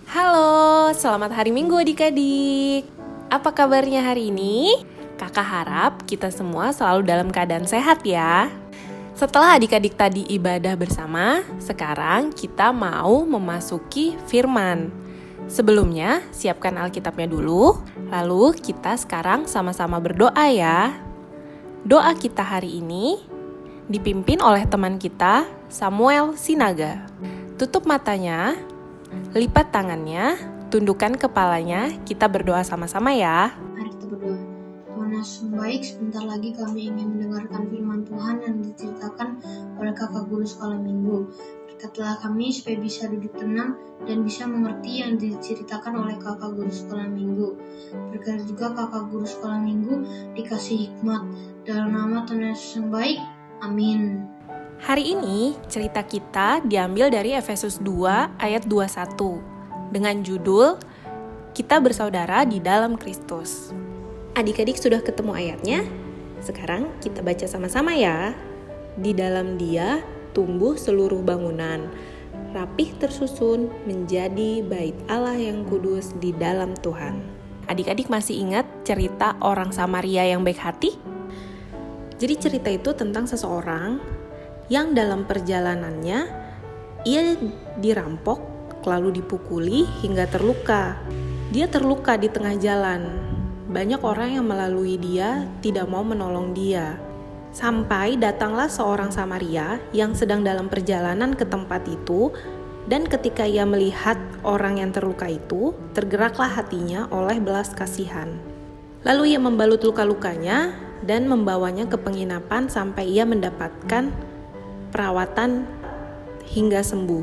Halo, selamat hari Minggu adik-adik. Apa kabarnya hari ini? Kakak harap kita semua selalu dalam keadaan sehat ya. Setelah adik-adik tadi ibadah bersama, sekarang kita mau memasuki firman. Sebelumnya, siapkan Alkitabnya dulu, lalu kita sekarang sama-sama berdoa ya. Doa kita hari ini dipimpin oleh teman kita, Samuel Sinaga. Tutup matanya, lipat tangannya, tundukkan kepalanya, kita berdoa sama-sama ya. Mari kita berdoa. Tuhan Yesus baik, sebentar lagi kami ingin mendengarkan firman Tuhan yang diceritakan oleh kakak guru sekolah minggu. Berkatilah kami supaya bisa duduk tenang dan bisa mengerti yang diceritakan oleh kakak guru sekolah minggu. Berkati juga kakak guru sekolah minggu dikasih hikmat. Dalam nama Tuhan Yesus yang baik, amin. Hari ini cerita kita diambil dari Efesus 2 ayat 21 dengan judul Kita Bersaudara di Dalam Kristus. Adik-adik sudah ketemu ayatnya? Sekarang kita baca sama-sama ya. Di dalam Dia tumbuh seluruh bangunan, rapih tersusun menjadi bait Allah yang kudus di dalam Tuhan. Adik-adik masih ingat cerita orang Samaria yang baik hati? Jadi cerita itu tentang seseorang yang dalam perjalanannya ia dirampok lalu dipukuli hingga terluka. Dia terluka di tengah jalan. Banyak orang yang melalui dia tidak mau menolong dia. Sampai datanglah seorang Samaria yang sedang dalam perjalanan ke tempat itu, dan ketika ia melihat orang yang terluka itu, tergeraklah hatinya oleh belas kasihan. Lalu ia membalut luka-lukanya dan membawanya ke penginapan sampai ia mendapatkan perawatan hingga sembuh.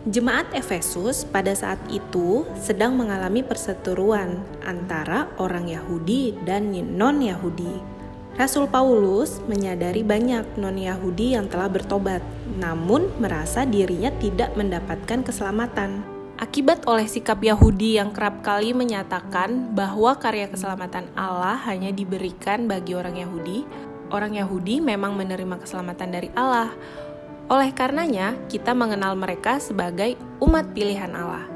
Jemaat Efesus pada saat itu sedang mengalami perseteruan antara orang Yahudi dan non-Yahudi. Rasul Paulus menyadari banyak non-Yahudi yang telah bertobat, namun merasa dirinya tidak mendapatkan keselamatan. Akibat oleh sikap Yahudi yang kerap kali menyatakan bahwa karya keselamatan Allah hanya diberikan bagi orang Yahudi memang menerima keselamatan dari Allah. Oleh karenanya, kita mengenal mereka sebagai umat pilihan Allah.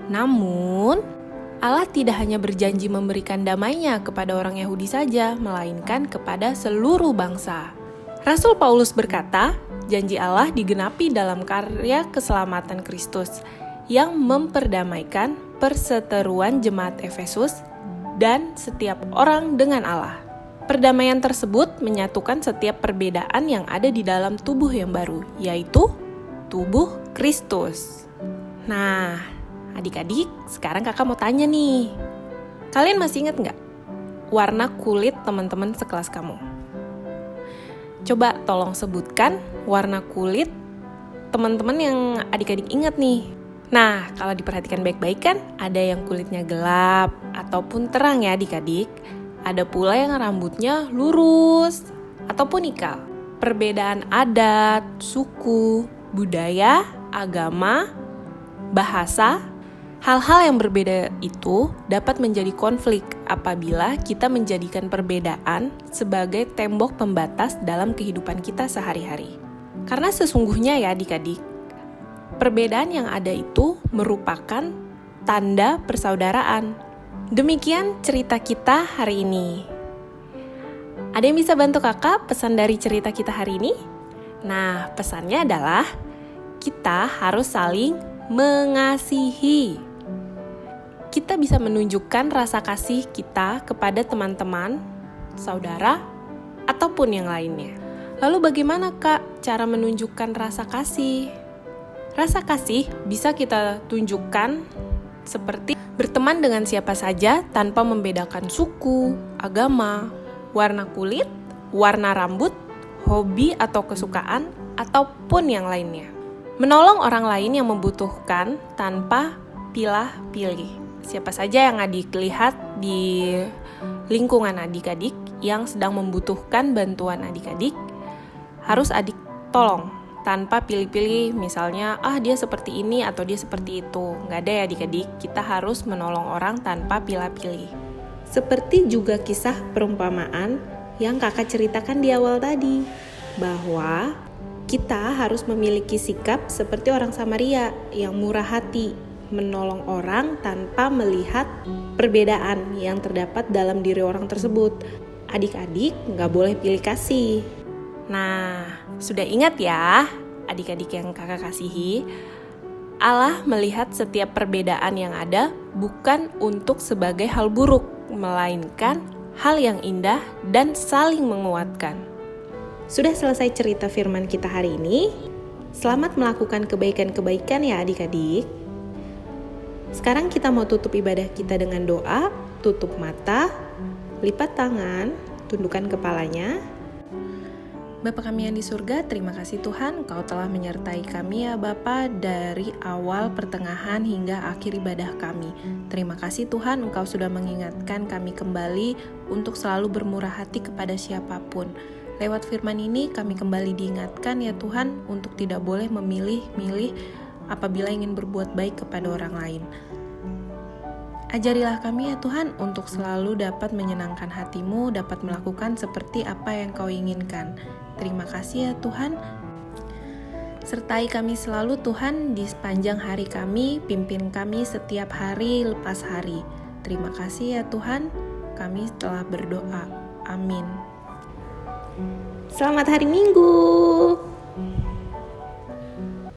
Namun, Allah tidak hanya berjanji memberikan damai-Nya kepada orang Yahudi saja, melainkan kepada seluruh bangsa. Rasul Paulus berkata, janji Allah digenapi dalam karya keselamatan Kristus yang memperdamaikan perseteruan jemaat Efesus dan setiap orang dengan Allah. Perdamaian tersebut menyatukan setiap perbedaan yang ada di dalam tubuh yang baru, yaitu tubuh Kristus. Nah, adik-adik, sekarang kakak mau tanya nih. Kalian masih ingat nggak warna kulit teman-teman sekelas kamu? Coba tolong sebutkan warna kulit teman-teman yang adik-adik ingat nih. Nah, kalau diperhatikan baik-baik kan, ada yang kulitnya gelap ataupun terang ya adik-adik. Ada pula yang rambutnya lurus ataupun ikal. Perbedaan adat, suku, budaya, agama, bahasa, hal-hal yang berbeda itu dapat menjadi konflik apabila kita menjadikan perbedaan sebagai tembok pembatas dalam kehidupan kita sehari-hari. Karena sesungguhnya ya adik-adik, perbedaan yang ada itu merupakan tanda persaudaraan. Demikian cerita kita hari ini. Ada yang bisa bantu kakak pesan dari cerita kita hari ini? Nah, pesannya adalah kita harus saling mengasihi. Kita bisa menunjukkan rasa kasih kita kepada teman-teman, saudara, ataupun yang lainnya. Lalu bagaimana kak cara menunjukkan rasa kasih? Rasa kasih bisa kita tunjukkan seperti berteman dengan siapa saja tanpa membedakan suku, agama, warna kulit, warna rambut, hobi atau kesukaan, ataupun yang lainnya. Menolong orang lain yang membutuhkan tanpa pilih-pilih. Siapa saja yang adik lihat di lingkungan adik-adik yang sedang membutuhkan bantuan adik-adik, harus adik tolong. Tanpa pilih-pilih, misalnya, dia seperti ini atau dia seperti itu. Nggak ada ya adik-adik, kita harus menolong orang tanpa pilih-pilih. Seperti juga kisah perumpamaan yang kakak ceritakan di awal tadi, bahwa kita harus memiliki sikap seperti orang Samaria yang murah hati, menolong orang tanpa melihat perbedaan yang terdapat dalam diri orang tersebut. Adik-adik nggak boleh pilih kasih. Nah, sudah ingat ya adik-adik yang kakak kasihi? Allah melihat setiap perbedaan yang ada bukan untuk sebagai hal buruk, melainkan hal yang indah dan saling menguatkan. Sudah selesai cerita firman kita hari ini. Selamat melakukan kebaikan-kebaikan ya adik-adik. Sekarang kita mau tutup ibadah kita dengan doa, tutup mata, lipat tangan, tundukkan kepalanya. Bapa kami yang di surga, terima kasih Tuhan, Engkau telah menyertai kami ya Bapa dari awal, pertengahan, hingga akhir ibadah kami. Terima kasih Tuhan, Engkau sudah mengingatkan kami kembali untuk selalu bermurah hati kepada siapapun. Lewat firman ini kami kembali diingatkan ya Tuhan untuk tidak boleh memilih-milih apabila ingin berbuat baik kepada orang lain. Ajarilah kami ya Tuhan untuk selalu dapat menyenangkan hati-Mu, dapat melakukan seperti apa yang Kau inginkan. Terima kasih ya Tuhan. Sertai kami selalu Tuhan di sepanjang hari kami, pimpin kami setiap hari lepas hari. Terima kasih ya Tuhan, kami telah berdoa. Amin. Selamat hari Minggu.